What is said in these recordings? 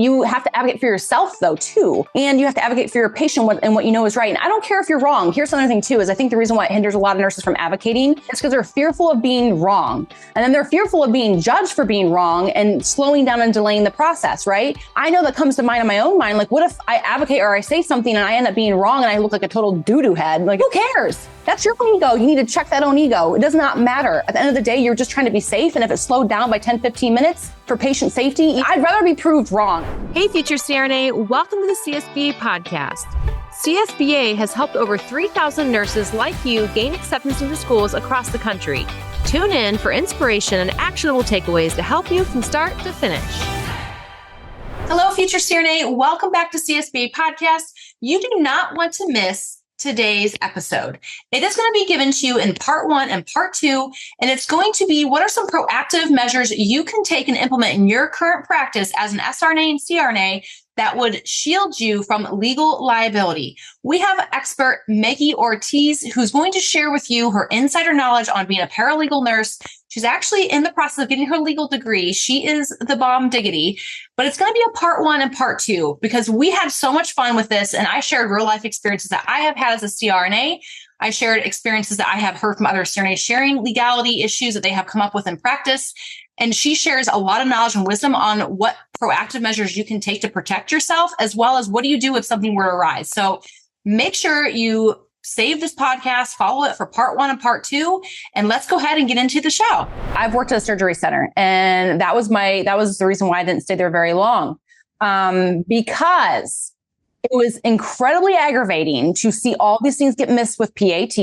you have to advocate for yourself though, too. And you have to advocate for your patient and what you know is right. And I don't care if you're wrong. Here's another thing too, is I think the reason why it hinders a lot of nurses from advocating is because they're fearful of being wrong. And then they're fearful of being judged for being wrong and slowing down and delaying the process, right? I know that comes to mind in my own mind. Like, what if I advocate or I say something and I end up being wrong and I look like a total doo-doo head? Like, who cares? That's your own ego. You need to check that own ego. It does not matter. At the end of the day, you're just trying to be safe. And if it's slowed down by 10, 15 minutes for patient safety, I'd rather be proved wrong. Hey, future CRNA, welcome to the CSBA podcast. CSBA has helped over 3,000 nurses like you gain acceptance into schools across the country. Tune in for inspiration and actionable takeaways to help you from start to finish. Hello, future CRNA. Welcome back to CSBA podcast. You do not want to miss today's episode. It is going to be given to you in part 1 and part 2, and it's going to be what are some proactive measures you can take and implement in your current practice as an SRNA and CRNA that would shield you from legal liability. We have expert Maggie Ortiz, who's going to share with you her insider knowledge on being a paralegal nurse. She's actually in the process of getting her legal degree. She is the bomb diggity, but it's going to be a part 1 and part 2 because we had so much fun with this. And I shared real life experiences that I have had as a CRNA. I shared experiences that I have heard from other CRNAs sharing legality issues that they have come up with in practice. And she shares a lot of knowledge and wisdom on what proactive measures you can take to protect yourself, as well as what do you do if something were to arise. So make sure you save this podcast, follow it for part 1 and part 2, and let's go ahead and get into the show. I've worked at a surgery center, and that was the reason why I didn't stay there very long, because it was incredibly aggravating to see all these things get missed with PAT.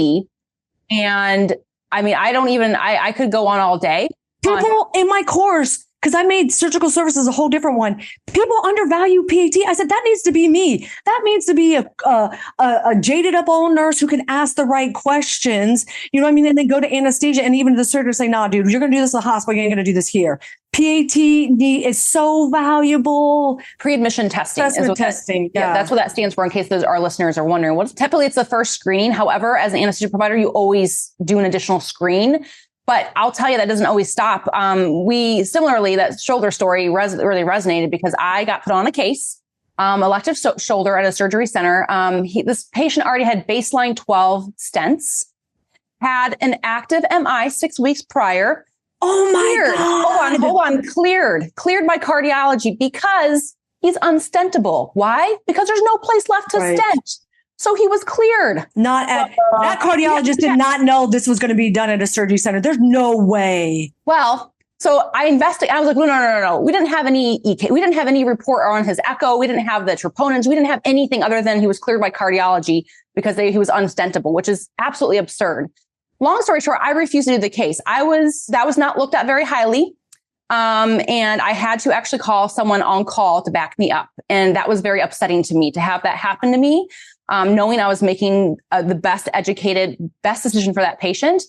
And I mean, I could go on all day. People in my course, because I made surgical services a whole different one. People undervalue PAT. I said, that needs to be me. That needs to be a jaded up old nurse who can ask the right questions. You know what I mean? And then go to anesthesia and even the surgeon say, nah, dude, you're going to do this at the hospital. You ain't going to do this here. PAT is so valuable. Pre-admission testing. Testing. Yeah, that's what that stands for in case our listeners are wondering. Typically, it's the first screen. However, as an anesthesia provider, you always do an additional screen. But I'll tell you, that doesn't always stop. Similarly, that shoulder story really resonated because I got put on a case, elective shoulder at a surgery center. This patient already had baseline 12 stents, had an active MI 6 weeks prior. Oh my God. Hold on. Cleared by cardiology because he's unstentable. Why? Because there's no place left to stent. So he was cleared. That cardiologist did not know this was going to be done at a surgery center. There's no way. Well, so I investigated. I was like, no. We didn't have any EK. We didn't have any report on his echo. We didn't have the troponins. We didn't have anything other than he was cleared by cardiology because he was unstentable, which is absolutely absurd. Long story short, I refused to do the case. That was not looked at very highly. And I had to actually call someone on call to back me up. And that was very upsetting to me to have that happen to me. Knowing I was making the best decision for that patient,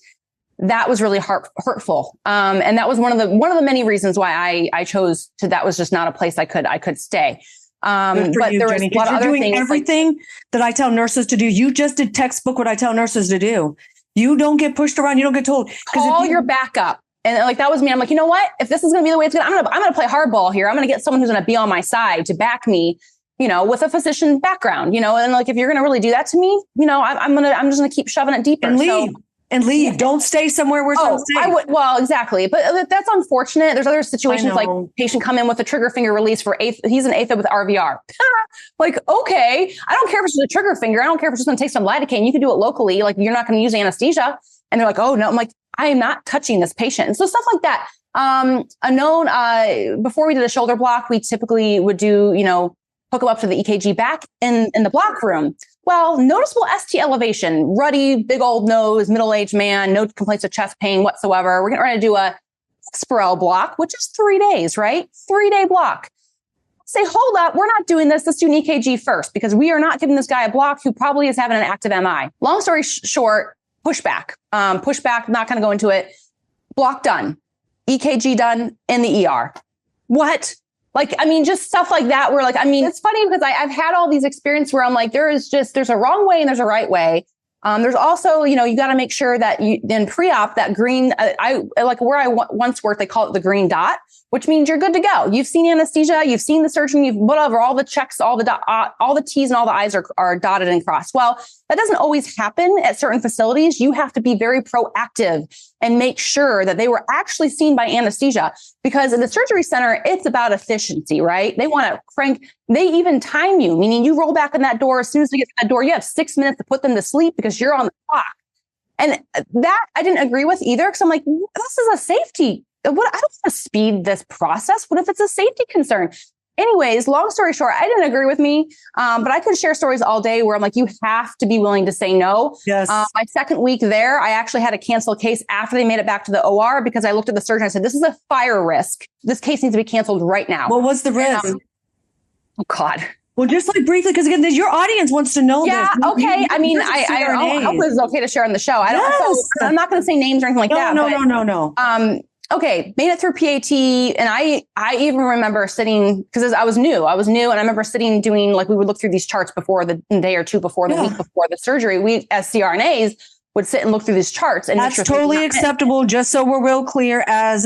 that was really hurtful. And that was one of the many reasons why I chose to. That was just not a place I could stay. But there was a lot of other things. Everything that I tell nurses to do. You just did textbook what I tell nurses to do. You don't get pushed around. You don't get told. Call your backup. And like that was me. I'm like, you know what? If this is going to be the way it's going, I'm going to play hardball here. I'm going to get someone who's going to be on my side to back me. With a physician background, and like, if you're going to really do that to me, I'm just going to keep shoving it deeper. And leave. Don't stay somewhere where it's unsafe. Well, exactly. But that's unfortunate. There's other situations like patient come in with a trigger finger release for he's an AFib with RVR. Like, okay, I don't care if it's just a trigger finger. I don't care if it's just going to take some lidocaine. You can do it locally. Like, you're not going to use anesthesia. And they're like, oh no. I'm like, I am not touching this patient. And so stuff like that. Before we did a shoulder block, we typically would do, hook them up to the EKG back in the block room. Well, noticeable ST elevation, ruddy, big old nose, middle-aged man, no complaints of chest pain whatsoever. We're going to do a spiral block, which is 3 days, right? 3-day block. Say, hold up, we're not doing this. Let's do an EKG first because we are not giving this guy a block who probably is having an active MI. Long story short, pushback, not going to go into it. Block done. EKG done in the ER. What? Just stuff like that where it's funny because I've had all these experiences where I'm like, there's a wrong way and there's a right way. There's also, you got to make sure that in pre-op, that green, where I once worked, they call it the green dot. which means you're good to go. You've seen anesthesia, you've seen the surgeon, you've whatever, all the checks, all the T's and all the I's are dotted and crossed. Well, that doesn't always happen at certain facilities. You have to be very proactive and make sure that they were actually seen by anesthesia, because in the surgery center, it's about efficiency, right? They want to they even time you, meaning you roll back in that door. As soon as they get to that door, you have 6 minutes to put them to sleep because you're on the clock. And that I didn't agree with either, because I'm like, this is a safety. I don't want to speed this process. What if it's a safety concern? Anyways, long story short, I didn't agree with me, but I could share stories all day where I'm like, you have to be willing to say no. Yes. My second week there, I actually had to cancel a case after they made it back to the OR, because I looked at the surgeon. I said, this is a fire risk. This case needs to be canceled right now. What was the risk? Oh, God. Well, just like briefly, because again, your audience wants to know yeah, this. Okay. I mean, I hope this is okay to share on the show. I'm not going to say names or anything like that. No. Okay, made it through PAT. And I even remember sitting, because I was new, and I remember sitting doing, like, we would look through these charts before the day or two before the week before the surgery. We, as CRNAs, would sit and look through these charts. And that's totally acceptable. Just so we're real clear, as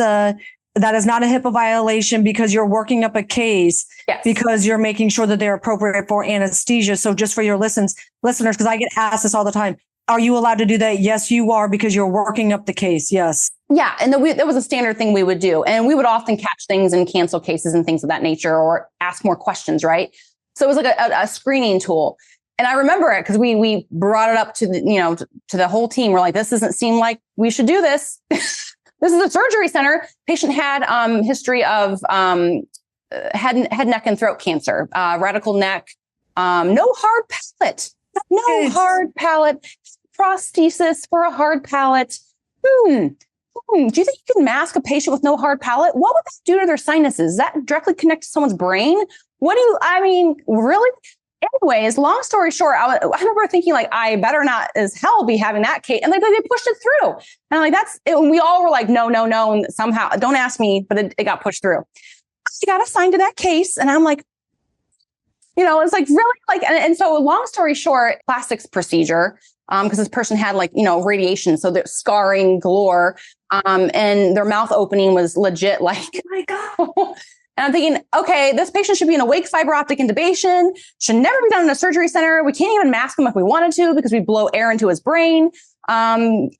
that is not a HIPAA violation, because you're working up a case, because you're making sure that they're appropriate for anesthesia. So just for your listeners, because I get asked this all the time, are you allowed to do that? Yes, you are, because you're working up the case. Yes. Yeah. And that was a standard thing we would do. And we would often catch things and cancel cases and things of that nature, or ask more questions, right? So it was like a screening tool. And I remember it because we brought it up to the whole team. We're like, this doesn't seem like we should do this. This is a surgery center. Patient had history of head, neck, and throat cancer, radical neck, no hard palate, hard palate, prosthesis for a hard palate. Do you think you can mask a patient with no hard palate? What would that do to their sinuses? Does that directly connect to someone's brain? Really? Anyways, long story short, I remember thinking, like, I better not as hell be having that case. And like, they pushed it through. And I'm like, that's it. And we all were like, no. And somehow, don't ask me, but it got pushed through. She got assigned to that case. And I'm like, it's like really like, and so long story short, plastics procedure, because this person had radiation. So there's scarring galore. And their mouth opening was legit like, oh my God. And I'm thinking, okay, this patient should be in awake fiber optic intubation, should never be done in a surgery center. We can't even mask him if we wanted to, because we blow air into his brain. And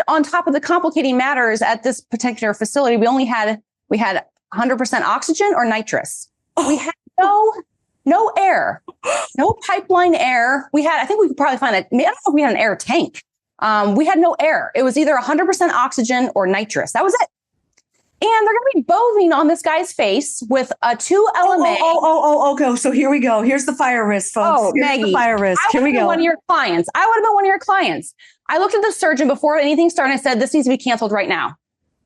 on top of the complicating matters at this particular facility, we had 100% oxygen or nitrous. We had no air, no pipeline air. I think we could probably find I don't know if we had an air tank. We had no air. It was either 100% oxygen or nitrous. That was it. And they're going to be boving on this guy's face with a 2 LMA. Okay. So here we go. Here's the fire risk, folks. Oh, Here's Maggie, the fire risk. Here we go. I would have been one of your clients. I looked at the surgeon before anything started. I said, this needs to be canceled right now.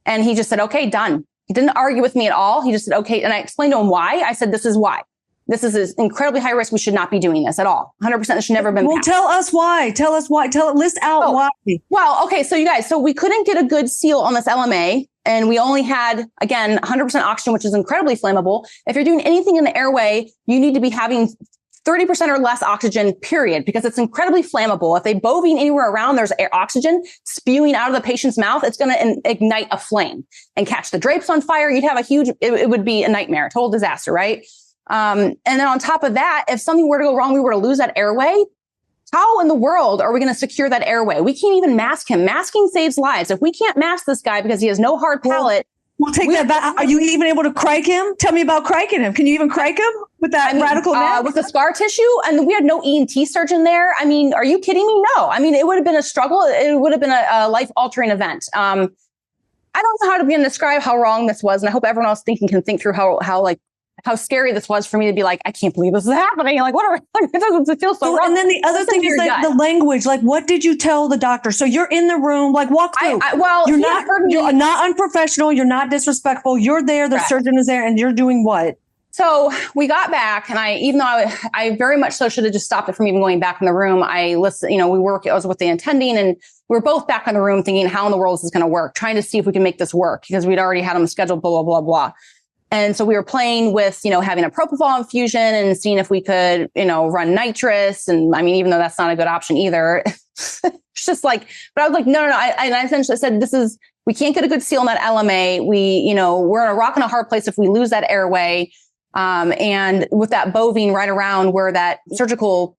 And he just said, okay, done. He didn't argue with me at all. He just said, okay. And I explained to him why. I said, this is why. This is incredibly high risk. We should not be doing this at all. 100%. This should never have been passed. Tell us why. List out why. Well, okay. So you guys, we couldn't get a good seal on this LMA. And we only had, again, 100% oxygen, which is incredibly flammable. If you're doing anything in the airway, you need to be having 30% or less oxygen, period, because it's incredibly flammable. If they bovine anywhere around, there's oxygen spewing out of the patient's mouth, it's going to ignite a flame and catch the drapes on fire. You'd have it would be a nightmare, total disaster, right? And then on top of that, if something were to go wrong, we were to lose that airway. How in the world are we going to secure that airway? We can't even mask him. Masking saves lives. If we can't mask this guy because he has no hard palate. We'll take that back. Are you even able to crike him? Tell me about criking him. Can you even crike him with that radical neck? With the scar tissue? And we had no ENT surgeon there. I mean, are you kidding me? No. I mean, it would have been a struggle. It would have been a life-altering event. I don't know how to begin to describe how wrong this was. And I hope everyone else can think through how scary this was for me to be like, I can't believe this is happening. Like, what are it doesn't feel so wrong. And then the other thing is like the language. Like, what did you tell the doctor? So you're in the room, like walk through. You're not unprofessional. You're not disrespectful. You're there. The surgeon is there, and you're doing what? So we got back, and even though I very much so should have just stopped it from even going back in the room. I listened. I was with the attending, and we were both back in the room thinking, how in the world is this going to work? Trying to see if we can make this work, because we'd already had them scheduled. Blah blah blah blah. And so we were playing with, having a propofol infusion and seeing if we could, run nitrous. And I mean, even though that's not a good option either, it's just like, but I was like, no. I essentially said, this is we can't get a good seal on that LMA. We're in a rock and a hard place if we lose that airway. And with that bovine right around where that surgical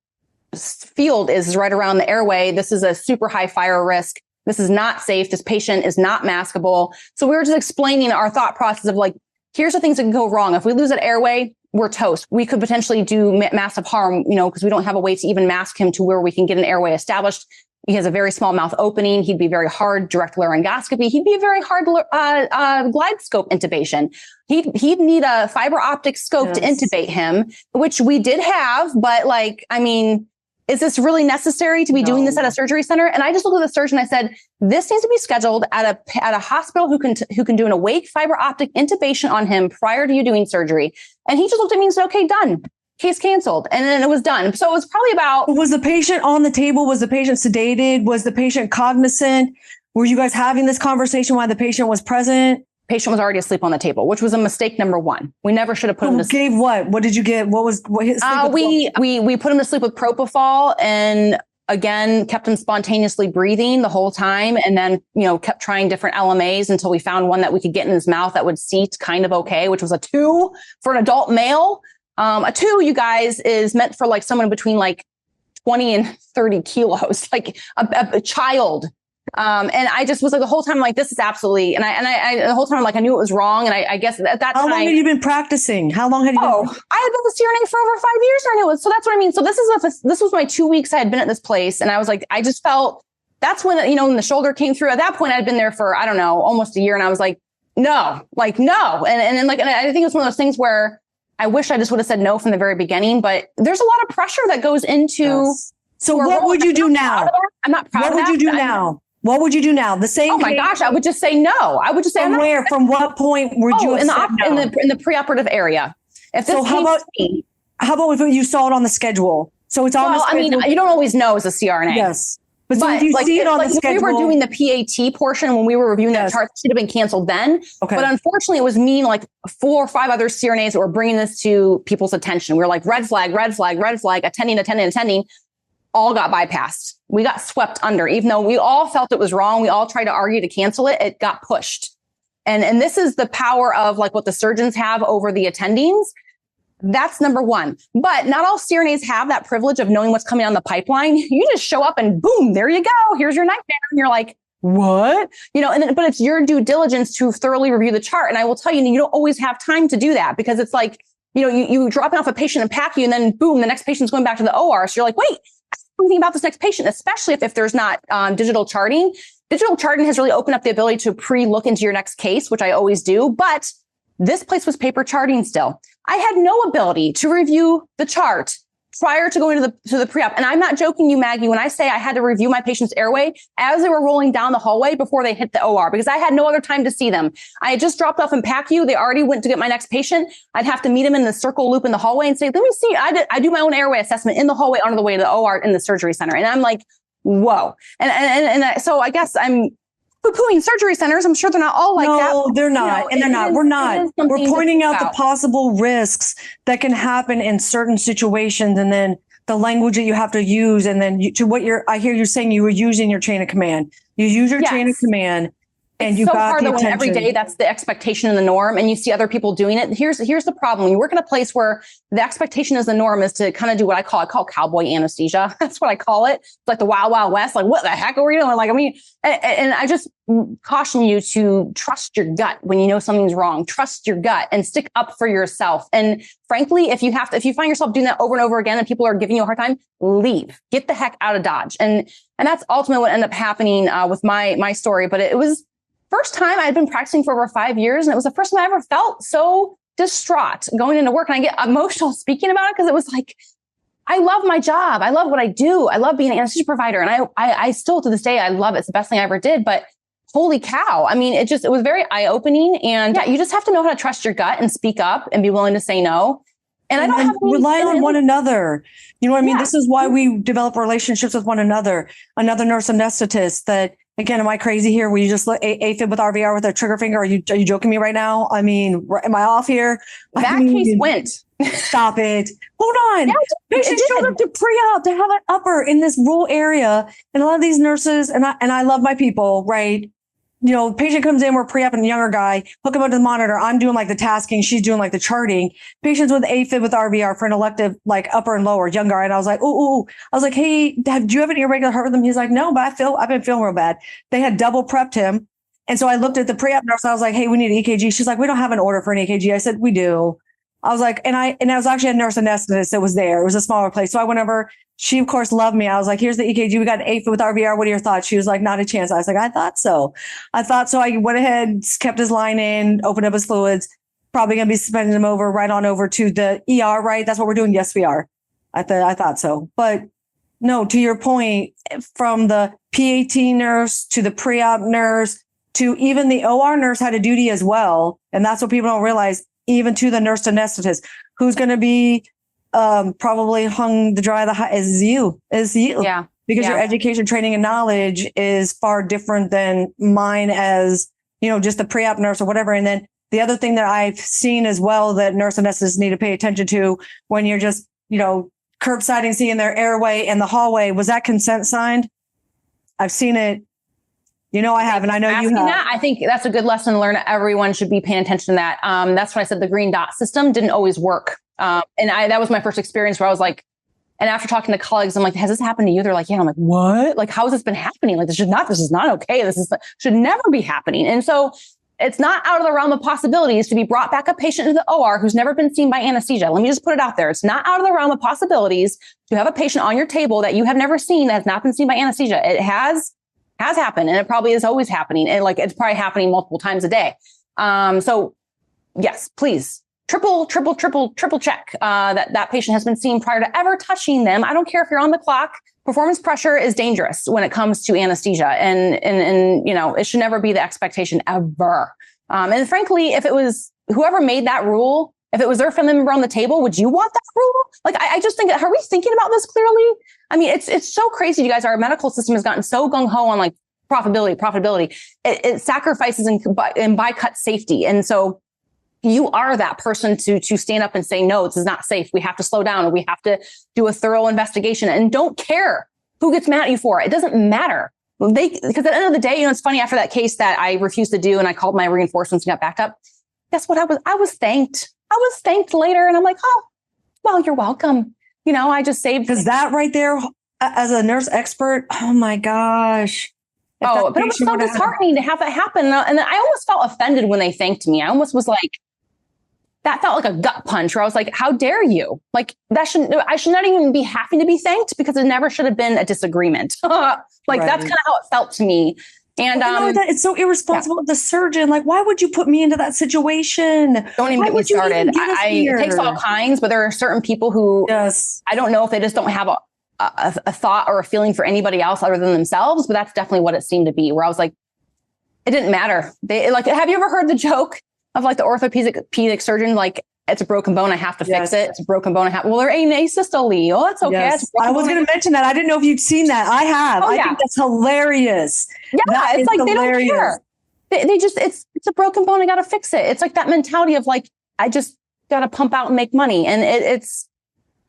field is right around the airway, this is a super high fire risk. This is not safe. This patient is not maskable. So we were just explaining our thought process of like, here's the things that can go wrong. If we lose that airway, we're toast. We could potentially do massive harm, because we don't have a way to even mask him to where we can get an airway established. He has a very small mouth opening. He'd be very hard direct laryngoscopy. He'd be a very hard glide scope intubation. He'd need a fiber optic scope to intubate him, which we did have. But is this really necessary to be doing this at a surgery center? And I just looked at the surgeon. I said, this needs to be scheduled at a hospital who can do an awake fiber optic intubation on him prior to you doing surgery. And he just looked at me and said, okay, done. Case canceled. And then it was done. So it was probably about... Was the patient on the table? Was the patient sedated? Was the patient cognizant? Were you guys having this conversation while the patient was present? Patient was already asleep on the table, which was a mistake number one. We never should have put him to sleep. Gave what? What did you get? What his sleep we put him to sleep with propofol and again kept him spontaneously breathing the whole time, and then kept trying different LMAs until we found one that we could get in his mouth that would seat kind of okay, which was a 2 for an adult male. A 2, you guys, is meant for like someone between like 20 and 30 kilos, like a child. And I just was like the whole time, like, this is absolutely, and I the whole time, like, I knew it was wrong. And I guess at that time. How long had you been practicing? How long had you been? I had been with CRNA for over 5 years. I knew it. So that's what I mean. So this was my 2 weeks I had been at this place. And I was like, I just felt that's when, when the shoulder came through. At that point, I'd been there for, I don't know, almost a year. And I was like, no. And I think it was one of those things where I wish I just would have said no from the very beginning, but there's a lot of pressure that goes into. Yes. So what would you do now? I'm not proud of that. What would you do now? What would you do now? The same. Oh my gosh, I would just say no. I would just say from where? From what point would you in the preoperative area? If this how about if you saw it on the schedule? So it's on the schedule. You don't always know as a CRNA. Yes. But so if you see it on the schedule. We were doing the PAT portion when we were reviewing that chart, it should have been canceled then. Okay. But unfortunately, it was me and like 4 or 5 other CRNAs that were bringing this to people's attention. We were like, red flag, attending, all got bypassed. We got swept under. Even though we all felt it was wrong, we all tried to argue to cancel it, it got pushed. And this is the power of like what the surgeons have over the attendings. That's number one. But not all CRNAs have that privilege of knowing what's coming on the pipeline. You just show up and boom, there you go. Here's your nightmare. And you're like, what? But it's your due diligence to thoroughly review the chart. And I will tell you, you don't always have time to do that because it's like, you dropping off a patient and pack you and then boom, the next patient's going back to the OR. So you're like, wait, something about this next patient, especially if there's not digital charting. Digital charting has really opened up the ability to pre-look into your next case, which I always do. But this place was paper charting still. I had no ability to review the chart prior to going to the pre-op. And I'm not joking you, Maggie, when I say I had to review my patient's airway as they were rolling down the hallway before they hit the OR, because I had no other time to see them. I had just dropped off in PACU. They already went to get my next patient. I'd have to meet them in the circle loop in the hallway and say, let me see. I do my own airway assessment in the hallway on the way to the OR in the surgery center. And I'm like, whoa. So I guess I'm poo-pooing surgery centers. I'm sure they're not all like that. No, they're not. And they're not. We're not. We're pointing out the possible risks that can happen in certain situations, and then the language that you have to use. And then I hear you saying you were using your chain of command. You use your chain of command. And you got the attention. Every day that's the expectation and the norm, and you see other people doing it. Here's the problem. You work in a place where the expectation is the norm is to kind of do what I call cowboy anesthesia. That's what I call it. It's like the Wild Wild West. Like, what the heck are we doing? Like, and I just caution you to trust your gut when you know something's wrong. Trust your gut and stick up for yourself. And frankly, if you find yourself doing that over and over again and people are giving you a hard time, leave. Get the heck out of Dodge. And that's ultimately what ended up happening with my story. But it was first time I had been practicing for over 5 years. And it was the first time I ever felt so distraught going into work. And I get emotional speaking about it because it was like, I love my job. I love what I do. I love being an anesthesia provider. And I still to this day, I love it. It's the best thing I ever did. But holy cow. I mean, it was very eye-opening. And you just have to know how to trust your gut and speak up and be willing to say no. And I don't have to rely on one another. You know what I mean? Yeah. This is why we develop relationships with one another. Another nurse anesthetist that, again, am I crazy here? Will you just let AFib with RVR with a trigger finger? Are you joking me right now? I mean, am I off here? That case went. Stop it. Hold on. Yeah, patient showed up to pre-op to have an upper in this rural area. And a lot of these nurses, and I love my people, right? patient comes in, we're pre-op and a younger guy, hook him up to the monitor. I'm doing like the tasking. She's doing like the charting. Patients with AFib with RVR for an elective, like upper and lower, young guy. And I was like, ooh. I was like, hey, do you have an irregular heart rhythm? He's like, no, but I've been feeling real bad. They had double prepped him. And so I looked at the pre-op nurse. I was like, hey, we need an EKG. She's like, we don't have an order for an EKG. I said, we do. I was like, and I was actually a nurse anesthetist that was there. It was a smaller place. So I went over. She, of course, loved me. I was like, here's the EKG. We got an AFib with RVR. What are your thoughts? She was like, not a chance. I was like, I thought so. I went ahead, kept his line in, opened up his fluids, probably going to be sending him right on over to the ER, right? That's what we're doing. Yes, we are. I thought so. But no, to your point, from the PAT nurse to the pre-op nurse to even the OR nurse had a duty as well. And that's what people don't realize, even to the nurse anesthetist, who's going to be probably hung to dry is you. Yeah. Because your education, training, and knowledge is far different than mine as, just the pre-op nurse or whatever. And then the other thing that I've seen as well that nurse anesthetists need to pay attention to when you're just, curbsiding, seeing their airway in the hallway, was that consent signed? I've seen it. I have, and I know you have. That, I think that's a good lesson to learn. Everyone should be paying attention to that. That's when I said the green dot system didn't always work. And that was my first experience where I was like, and after talking to colleagues, I'm like, has this happened to you? They're like, yeah. I'm like, what? Like, how has this been happening? Like, this is not okay. Should never be happening. And so it's not out of the realm of possibilities to be brought back a patient into the OR who's never been seen by anesthesia. Let me just put it out there. It's not out of the realm of possibilities to have a patient on your table that you have never seen that has not been seen by anesthesia. It has happened, and it probably is always happening. And it's probably happening multiple times a day. So yes, please triple check that patient has been seen prior to ever touching them. I don't care if you're on the clock. Performance pressure is dangerous when it comes to anesthesia, and it should never be the expectation ever. And frankly, if it was whoever made that rule, if it was their family member on the table, would you want that rule? I just think, are we thinking about this clearly? I mean, it's so crazy, you guys. Our medical system has gotten so gung ho on profitability. It sacrifices and by-cut safety, and so you are that person to stand up and say, no, this is not safe. We have to slow down, or we have to do a thorough investigation, and don't care who gets mad at you for it. It doesn't matter. Because at the end of the day, it's funny, after that case that I refused to do and I called my reinforcements and got backed up, guess what? I was thanked. I was thanked later. And I'm like, oh, well, you're welcome. I just saved. Because that right there, as a nurse expert, oh my gosh. But it was so disheartening to have that happen. And I almost felt offended when they thanked me. I almost was like, that felt like a gut punch where I was like, how dare you? I should not even be having to be thanked, because it never should have been a disagreement. Right. That's kind of how it felt to me. And it's so irresponsible of the surgeon. Why would you put me into that situation? Don't even get me started. It takes all kinds, but there are certain people who, yes, I don't know if they just don't have a thought or a feeling for anybody else other than themselves. But that's definitely what it seemed to be, where I was like, it didn't matter. Have you ever heard the joke of the orthopedic surgeon, it's a broken bone, I have to fix it. It's a broken bone, well, they're asystole. Oh, that's okay. Yes. I was going to mention that. I didn't know if you'd seen that. I have. I think that's hilarious. Yeah, it's hilarious. They don't care. They just, it's a broken bone, I got to fix it. It's that mentality of I just got to pump out and make money. And it's,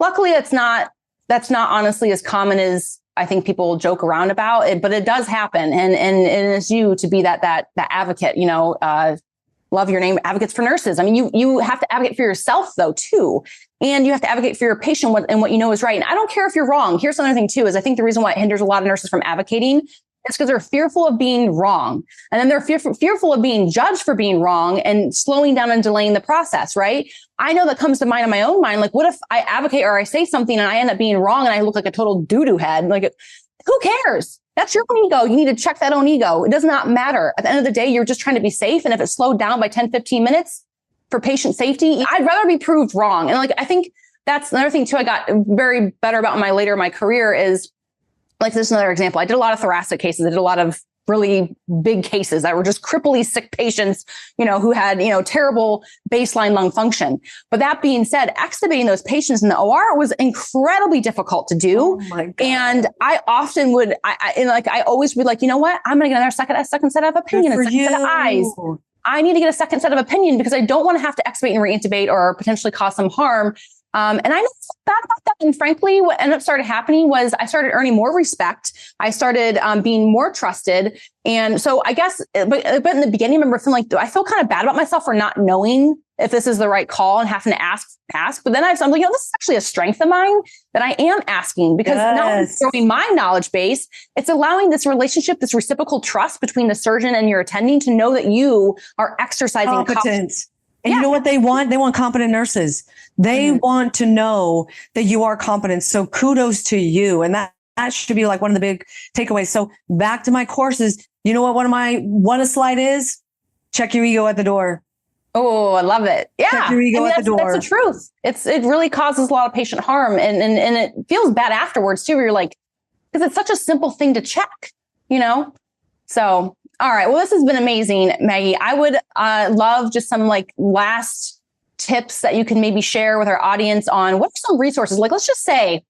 luckily that's not honestly as common as I think people joke around about it, but it does happen. And it's you to be that advocate, love your name, advocates for nurses. I mean, you have to advocate for yourself though, too. And you have to advocate for your patient and what you know is right. And I don't care if you're wrong. Here's another thing too, is I think the reason why it hinders a lot of nurses from advocating is because they're fearful of being wrong. And then they're fearful of being judged for being wrong and slowing down and delaying the process, right? I know that comes to mind in my own mind. What if I advocate or I say something and I end up being wrong and I look like a total doo-doo head? Who cares? That's your own ego. You need to check that own ego. It does not matter. At the end of the day, you're just trying to be safe. And if it's slowed down by 10, 15 minutes for patient safety, I'd rather be proved wrong. And I think that's another thing too, I got very better about in my career is this is another example. I did a lot of thoracic cases. I did a lot of really big cases that were just cripply sick patients, who had, terrible baseline lung function. But that being said, extubating those patients in the OR was incredibly difficult to do. Oh my God. And I often would, I always would you know what? I'm going to get another second set of opinion, a second set of eyes. I need to get a second set of opinion because I don't want to have to extubate and reintubate or potentially cause some harm. And I know bad about that. And frankly, what ended up started happening was I started earning more respect. I started being more trusted. And so I guess, but in the beginning, I remember feeling like, do I feel kind of bad about myself for not knowing if this is the right call and having to ask. But then I'm like, this is actually a strength of mine that I am asking, because not only growing my knowledge base, it's allowing this relationship, this reciprocal trust between the surgeon and your attending to know that you are exercising competence. And you know what they want? They want competent nurses. They want to know that you are competent. So kudos to you. And that should be like one of the big takeaways. So back to my courses, you know what one slide is? Check your ego at the door. Oh, I love it. Yeah. Check your ego at the door. That's the truth. It really causes a lot of patient harm. And it feels bad afterwards too, where you're like, because it's such a simple thing to check, So, all right. Well, this has been amazing, Maggie. I would love just some last tips that you can maybe share with our audience on what are some resources. Let's just say,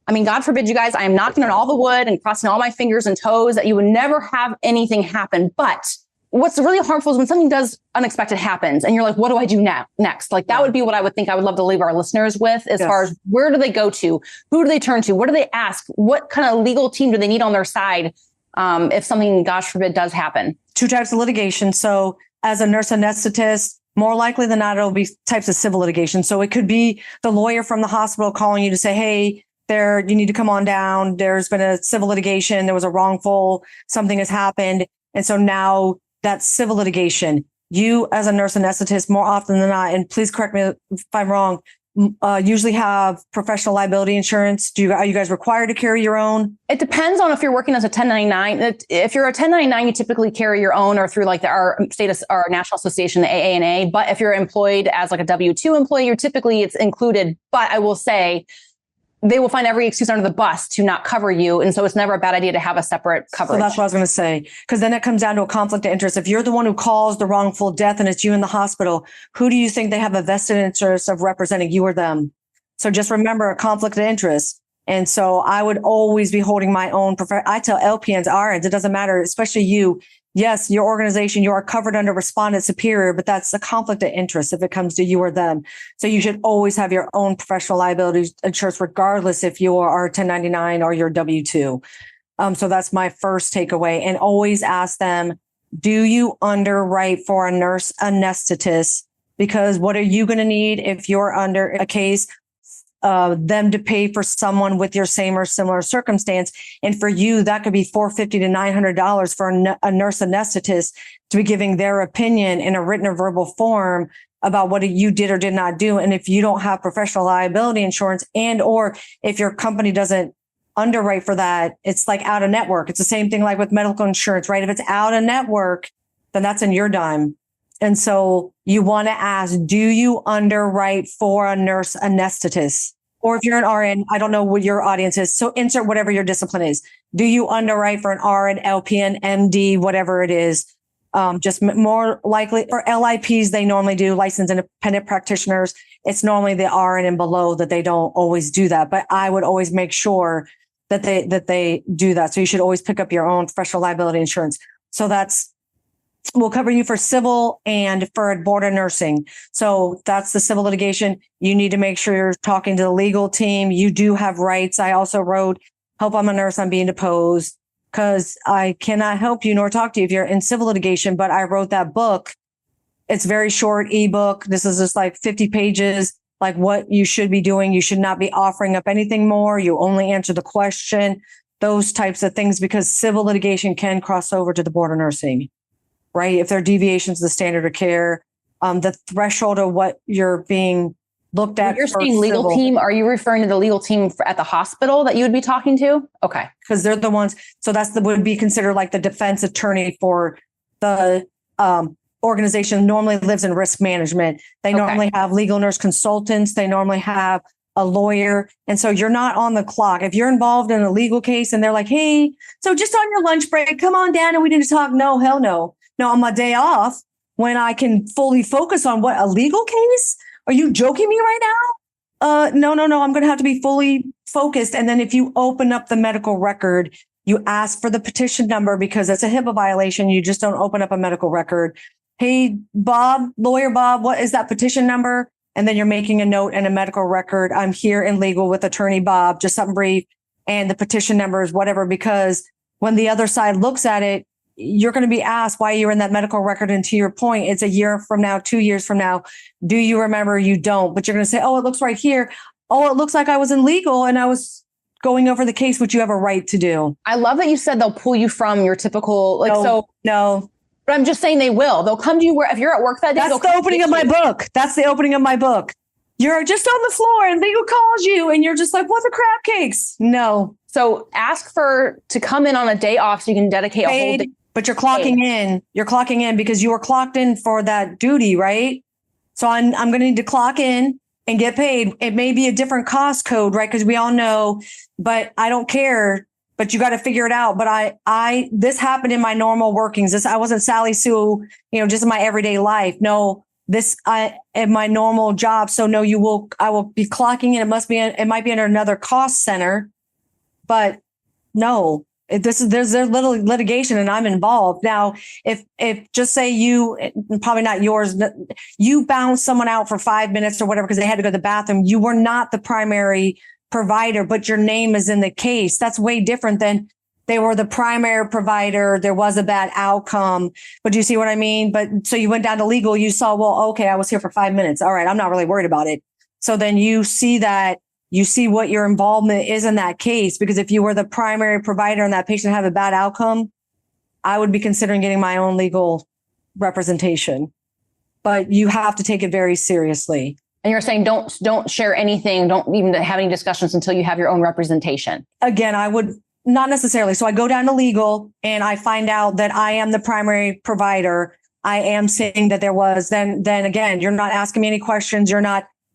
God forbid, you guys, I am knocking on all the wood and crossing all my fingers and toes that you would never have anything happen. But what's really harmful is when something unexpected happens and you're like, what do I do next? That would be what I would love to leave our listeners with as far as where do they go to? Who do they turn to? What do they ask? What kind of legal team do they need on their side? If something, gosh forbid, does happen? 2 types of litigation. So as a nurse anesthetist, more likely than not, it'll be types of civil litigation. So it could be the lawyer from the hospital calling you to say, hey, you need to come on down. There's been a civil litigation. There was a wrongful, something has happened. And so now that's civil litigation. You as a nurse anesthetist, more often than not, and please correct me if I'm wrong, usually have professional liability insurance. Are you guys required to carry your own? It depends on if you're working as a 1099. If you're a 1099, you typically carry your own, or through our national association, the AANA. But if you're employed as a W-2 employee, it's included. But I will say, they will find every excuse under the bus to not cover you. And so it's never a bad idea to have a separate coverage. So that's what I was going to say. Because then it comes down to a conflict of interest. If you're the one who caused the wrongful death and it's you in the hospital, who do you think they have a vested interest of representing, you or them? So just remember a conflict of interest. And so I would always be holding my own. I tell LPNs, RNs, it doesn't matter, especially you. Yes, your organization, you are covered under respondent superior, but that's a conflict of interest if it comes to you or them. So you should always have your own professional liability insurance, regardless if you are 1099 or you're W-2. So that's my first takeaway. And always ask them, do you underwrite for a nurse anesthetist? Because what are you going to need if you're under a case? Them to pay for someone with your same or similar circumstance. And for you, that could be $450 to $900 for a nurse anesthetist to be giving their opinion in a written or verbal form about what you did or did not do. And if you don't have professional liability insurance, and or if your company doesn't underwrite for that, it's out of network. It's the same thing like with medical insurance, right? If it's out of network, then that's in your dime. And so you want to ask, do you underwrite for a nurse anesthetist? Or if you're an RN, I don't know what your audience is. So insert whatever your discipline is. Do you underwrite for an RN, LPN, MD, whatever it is? Just more likely for LIPs, they normally do, licensed independent practitioners. It's normally the RN and below that they don't always do that. But I would always make sure that they do that. So you should always pick up your own professional liability insurance. So we'll cover you for civil and for board of nursing. So that's the civil litigation. You need to make sure you're talking to the legal team. You do have rights. I also wrote, help, I'm a nurse, I'm being deposed, because I cannot help you nor talk to you if you're in civil litigation. But I wrote that book. It's very short ebook. This is just 50 pages, what you should be doing. You should not be offering up anything more. You only answer the question, those types of things, because civil litigation can cross over to the board of nursing. Right? If there are deviations to the standard of care, the threshold of what you're being looked at. When you're saying legal team, are you referring to the legal team at the hospital that you would be talking to? Okay. Because they're the ones. So would be considered the defense attorney for the organization. Normally lives in risk management. They normally have legal nurse consultants. They normally have a lawyer. And so you're not on the clock. If you're involved in a legal case and they're like, hey, so just on your lunch break, come on down and we need to talk. No, hell no. No, on my day off, when I can fully focus on a legal case? Are you joking me right now? No. I'm going to have to be fully focused. And then if you open up the medical record, you ask for the petition number, because it's a HIPAA violation. You just don't open up a medical record. Hey, Bob, lawyer Bob, what is that petition number? And then you're making a note and a medical record. I'm here in legal with attorney Bob, just something brief. And the petition number is whatever, because when the other side looks at it, you're going to be asked why you're in that medical record. And to your point, it's a year from now, 2 years from now. Do you remember? You don't, but you're going to say, oh, it looks right here. Oh, it looks like I was in legal and I was going over the case, which you have a right to do. I love that you said they'll pull you from your typical, No. But I'm just saying they will. They'll come to you where, if you're at work that day. That's the opening of my book. That's the opening of my book. You're just on the floor and legal calls you and you're just like, what the crap cakes? No. So ask to come in on a day off so you can dedicate a whole day. But you're clocking in. You're clocking in because you were clocked in for that duty, right? So I'm going to need to clock in and get paid. It may be a different cost code, right? Because we all know, but I don't care. But you got to figure it out. But this happened in my normal workings. I wasn't Sally Sue, just in my everyday life. No, in my normal job. So no, I will be clocking in. It might be under another cost center, but no, there's little litigation and I'm involved. Now, if just say you, probably not yours, you bounced someone out for 5 minutes or whatever, because they had to go to the bathroom. You were not the primary provider, but your name is in the case. That's way different than they were the primary provider. There was a bad outcome, but do you see what I mean? But so you went down to legal, you saw, well, okay, I was here for 5 minutes. All right. I'm not really worried about it. So then you see what your involvement is in that case, because if you were the primary provider and that patient had a bad outcome, I would be considering getting my own legal representation, but you have to take it very seriously. And you're saying don't share anything. Don't even have any discussions until you have your own representation. Again, I would not necessarily. So I go down to legal and I find out that I am the primary provider. I am saying that there was, then again, you're not asking me any questions.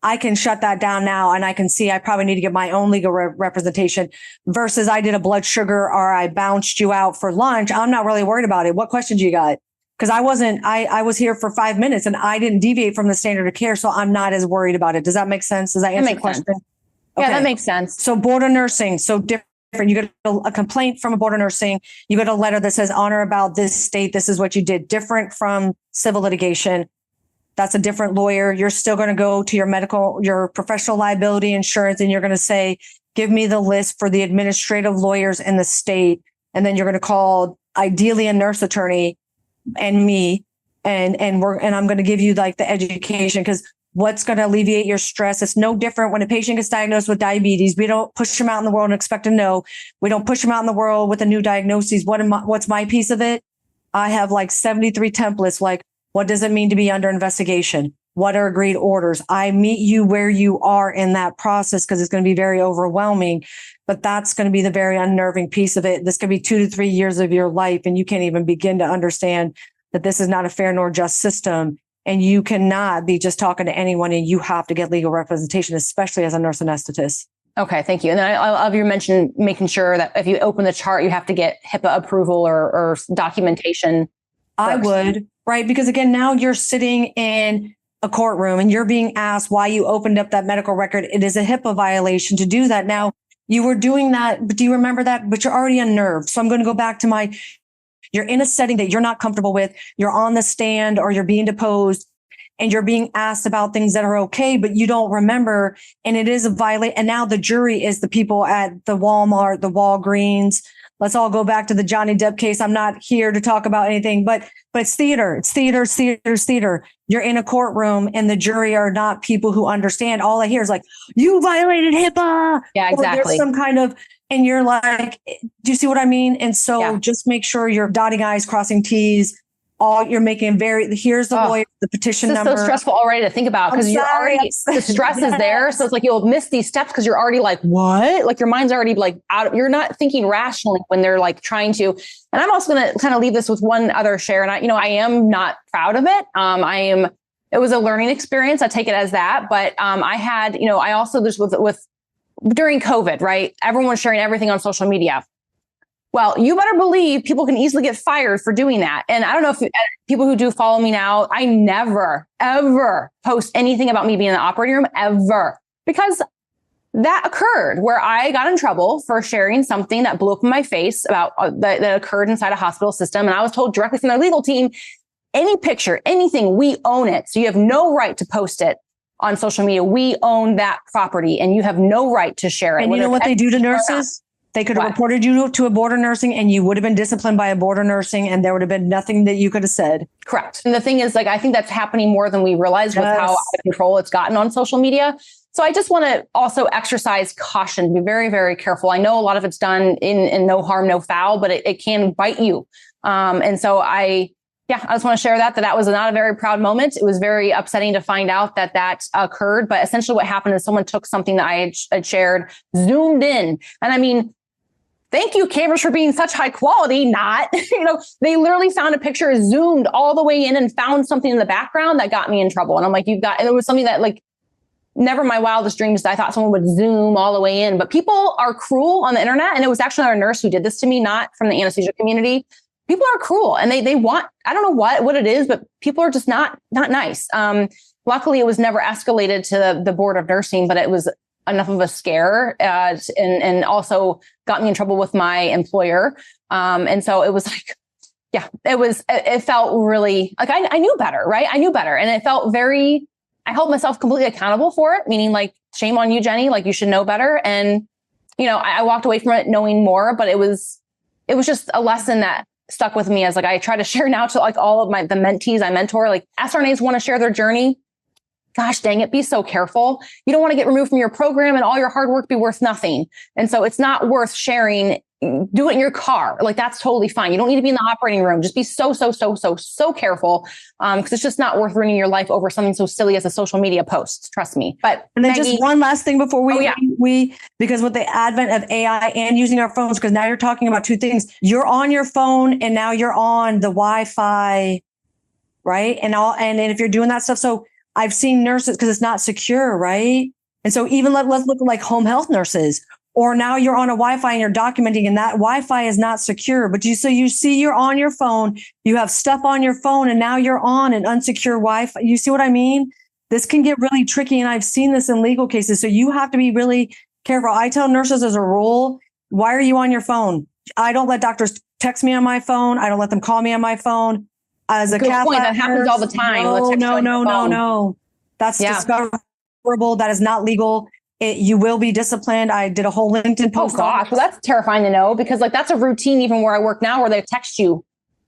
I can shut that down now and I can see I probably need to get my own legal representation versus I did a blood sugar or I bounced you out for lunch. I'm not really worried about it. What questions you got? Because I was here for 5 minutes and I didn't deviate from the standard of care. So I'm not as worried about it. Does that make sense? Does that answer the question? Okay. Yeah, that makes sense. So board of nursing, so different. You get a complaint from a board of nursing. You get a letter that says honor about this state. This is what you did. Different from civil litigation. That's a different lawyer. You're still going to go to your professional liability insurance, and you're going to say, give me the list for the administrative lawyers in the state. And then you're going to call ideally a nurse attorney and me, and I'm going to give you like the education, because what's going to alleviate your stress? It's no different when a patient gets diagnosed with diabetes. We don't push them out in the world and expect to know. We don't push them out in the world with a new diagnosis. What's my piece of it? I have like 73 templates. Like, what does it mean to be under investigation? What are agreed orders? I meet you where you are in that process, because it's going to be very overwhelming, but that's going to be the very unnerving piece of it. This could be 2 to 3 years of your life, and you can't even begin to understand that this is not a fair nor just system. And you cannot be just talking to anyone, and you have to get legal representation, especially as a nurse anesthetist. Okay, thank you. And then I love your mention making sure that if you open the chart, you have to get HIPAA approval or documentation first. I would, right? Because again, now you're sitting in a courtroom and you're being asked why you opened up that medical record. It is a HIPAA violation to do that. Now, you were doing that, but do you remember that? But you're already unnerved. So I'm going to go back to you're in a setting that you're not comfortable with. You're on the stand or you're being deposed and you're being asked about things that are okay, but you don't remember. And it is a violation. And now the jury is the people at the Walmart, the Walgreens. Let's all go back to the Johnny Depp case. I'm not here to talk about anything, but it's theater. It's theater, it's theater, it's theater. You're in a courtroom and the jury are not people who understand. All I hear is like, you violated HIPAA. Yeah, exactly. Or there's some kind of, and you're like, do you see what I mean? And so just make sure you're dotting I's, crossing T's. You're making here's the lawyer, the petition number. It's so stressful already to think about, because you're already, the stress is there. So it's like, you'll miss these steps because you're already like, what? Like your mind's already like out. You're not thinking rationally when they're like trying to. And I'm also going to kind of leave this with one other share. And I am not proud of it. It was a learning experience. I take it as that. But I had, I also just with during COVID, right? Everyone was sharing everything on social media. Well, you better believe people can easily get fired for doing that. And I don't know if people who do follow me now, I never, ever post anything about me being in the operating room, ever. Because that occurred where I got in trouble for sharing something that blew up in my face about that occurred inside a hospital system. And I was told directly from their legal team, any picture, anything, we own it. So you have no right to post it. on social media. We own that property and you have no right to share it. And you know what they do to nurses? They could have reported you to a board of nursing and you would have been disciplined by a board of nursing and there would have been nothing that you could have said. Correct. And the thing is, like, I think that's happening more than we realize with how out of control it's gotten on social media. So I just want to also exercise caution, be very, very careful. I know a lot of it's done in no harm, no foul, but it can bite you. And so I just want to share that was not a very proud moment. It was very upsetting to find out that occurred. But essentially what happened is someone took something that I had shared, zoomed in. And I mean, thank you, cameras, for being such high quality. Not, they literally found a picture, zoomed all the way in and found something in the background that got me in trouble. And I'm like, and it was something that, like, never in my wildest dreams I thought someone would zoom all the way in. But people are cruel on the internet. And it was actually our nurse who did this to me, not from the anesthesia community. People are cruel and they want, I don't know what it is, but people are just not nice. Luckily, it was never escalated to the board of nursing, but it was enough of a scare and also got me in trouble with my employer. And so it was like, it felt really like I knew better, right? I knew better. And it felt I held myself completely accountable for it, meaning like, shame on you, Jenny, like you should know better. And, I walked away from it knowing more, but it was just a lesson that stuck with me as like, I try to share now to like all of the mentees I mentor, like SRNAs want to share their journey. Gosh dang it, be so careful. You don't want to get removed from your program and all your hard work be worth nothing. And so it's not worth sharing. Do it in your car. Like, that's totally fine. You don't need to be in the operating room. Just be so careful. Because it's just not worth ruining your life over something so silly as a social media post. Trust me. But and then Maggie, just one last thing before we because with the advent of AI and using our phones, because now you're talking about two things. You're on your phone and now you're on the Wi-Fi, right? And if you're doing that stuff. So I've seen nurses, because it's not secure, right? And so even let's look at like home health nurses. Or now you're on a Wi-Fi and you're documenting and that Wi-Fi is not secure, but you see you're on your phone, you have stuff on your phone and now you're on an unsecure Wi-Fi. You see what I mean? This can get really tricky. And I've seen this in legal cases. So you have to be really careful. I tell nurses as a rule, why are you on your phone? I don't let doctors text me on my phone. I don't let them call me on my phone. As a cath lab that happens all the time. No. That's discoverable. That is not legal. You will be disciplined. I did a whole LinkedIn post. Oh gosh, well, that's terrifying to know, because like that's a routine even where I work now, where they text you,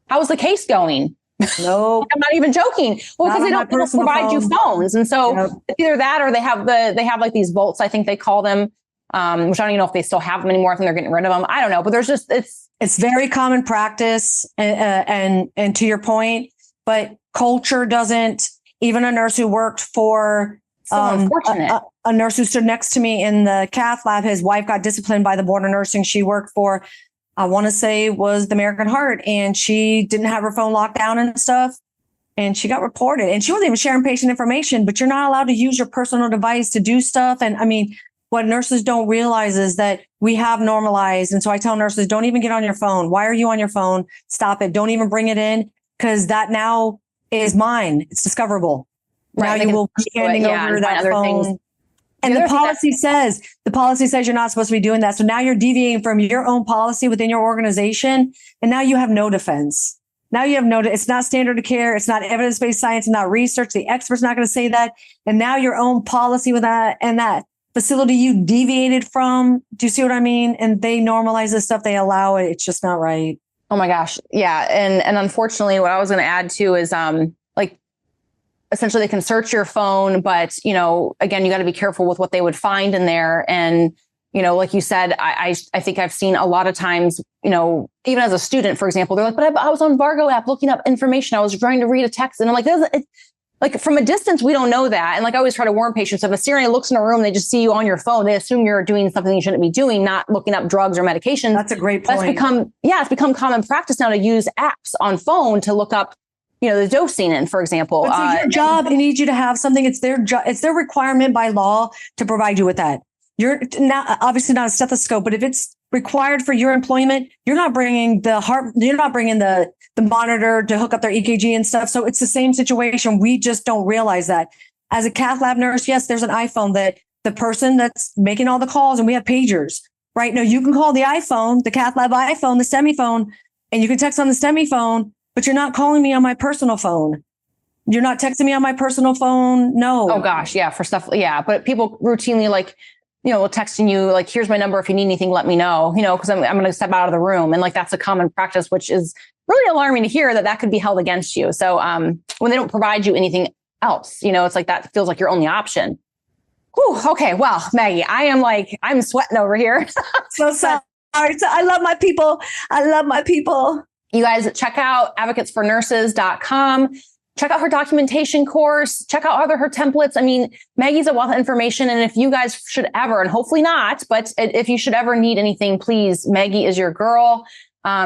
how's the case going? No, I'm not even joking. Well, because they don't provide you phones, and so it's either that or they have like these vaults, I think they call them, which I don't even know if they still have them anymore. I think they're getting rid of them. I don't know, but there's just it's very common practice, and to your point, but culture doesn't. Even a nurse who worked for. Unfortunate. A nurse who stood next to me in the cath lab, his wife got disciplined by the board of nursing. She worked for, I want to say, was the American Heart, and she didn't have her phone locked down and stuff. And she got reported, and she wasn't even sharing patient information, but you're not allowed to use your personal device to do stuff. And I mean, what nurses don't realize is that we have normalized. And so I tell nurses, don't even get on your phone. Why are you on your phone? Stop it. Don't even bring it in, because that now is mine. It's discoverable. Right, now you will be handing over that phone. Things. And the policy says you're not supposed to be doing that. So now you're deviating from your own policy within your organization. And now you have no defense. Now you have it's not standard of care. It's not evidence-based science and not research. The expert's not going to say that. And now your own policy with that and that facility you deviated from. Do you see what I mean? And they normalize this stuff. They allow it. It's just not right. Oh my gosh. Yeah. And unfortunately, what I was going to add too is, essentially they can search your phone, but, again, you got to be careful with what they would find in there. And, like you said, I think I've seen a lot of times, even as a student, for example, they're like, but I was on Vargo app looking up information. I was trying to read a text. And I'm like, from a distance, we don't know that. And like I always try to warn patients, if a CRNA looks in a room, they just see you on your phone, they assume you're doing something you shouldn't be doing, not looking up drugs or medications. That's a great point. It's become common practice now to use apps on phone to look up the dosing in, for example. But so your job, it needs you to have something. It's their job. It's their requirement by law to provide you with that. You're not obviously not a stethoscope, but if it's required for your employment, you're not bringing the heart. You're not bringing the monitor to hook up their EKG and stuff. So it's the same situation. We just don't realize that. As a cath lab nurse, yes, there's an iPhone that the person that's making all the calls, and we have pagers. Right now, you can call the iPhone, the cath lab iPhone, the STEMI phone, and you can text on the STEMI phone. But you're not calling me on my personal phone. You're not texting me on my personal phone? No. Oh gosh, yeah, for stuff. Yeah, but people routinely will texting you like, here's my number. If you need anything, let me know, because I'm going to step out of the room. And like, that's a common practice, which is really alarming to hear that could be held against you. So when they don't provide you anything else, it's like, that feels like your only option. Whew, okay. Well, Maggie, I'm sweating over here. So sorry. I love my people. You guys check out advocatesfornurses.com. Check out her documentation course. Check out her templates. I mean, Maggie's a wealth of information. And if you guys should ever, and hopefully not, but if you should ever need anything, please, Maggie is your girl.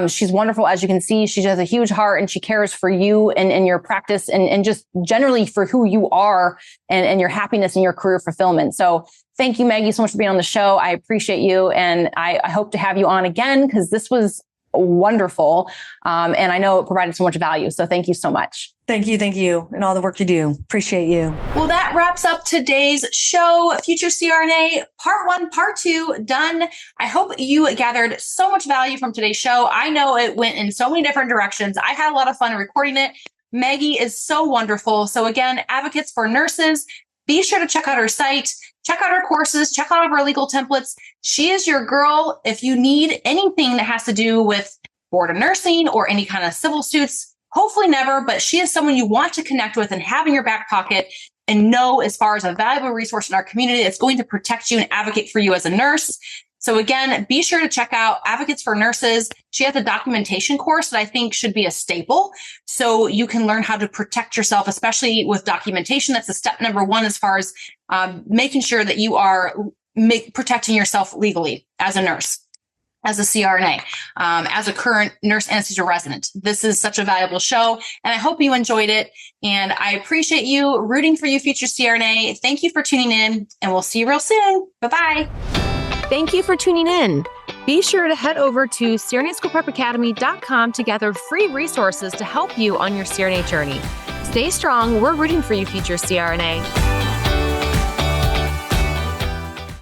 She's wonderful. As you can see, she has a huge heart and she cares for you and your practice and just generally for who you are and your happiness and your career fulfillment. So thank you, Maggie, so much for being on the show. I appreciate you. And I hope to have you on again because this was wonderful. And I know it provided so much value. So thank you so much. Thank you. And all the work you do. Appreciate you. Well, that wraps up today's show. Future CRNA, part 1, part 2, done. I hope you gathered so much value from today's show. I know it went in so many different directions. I had a lot of fun recording it. Maggie is so wonderful. So again, Advocates for Nurses, be sure to check out her site. Check out her courses, check out her legal templates. She is your girl. If you need anything that has to do with board of nursing or any kind of civil suits, hopefully never, but she is someone you want to connect with and have in your back pocket and know as far as a valuable resource in our community that's going to protect you and advocate for you as a nurse. So again, be sure to check out Advocates for Nurses. She has a documentation course that I think should be a staple. So you can learn how to protect yourself, especially with documentation. That's the step number 1 as far as making sure that you are protecting yourself legally as a nurse, as a CRNA, as a current nurse anesthesia resident. This is such a valuable show, and I hope you enjoyed it. And I appreciate you, rooting for you, future CRNA. Thank you for tuning in, and we'll see you real soon. Bye-bye. Thank you for tuning in. Be sure to head over to CRNAschoolprepacademy.com to gather free resources to help you on your CRNA journey. Stay strong. We're rooting for you, future CRNA.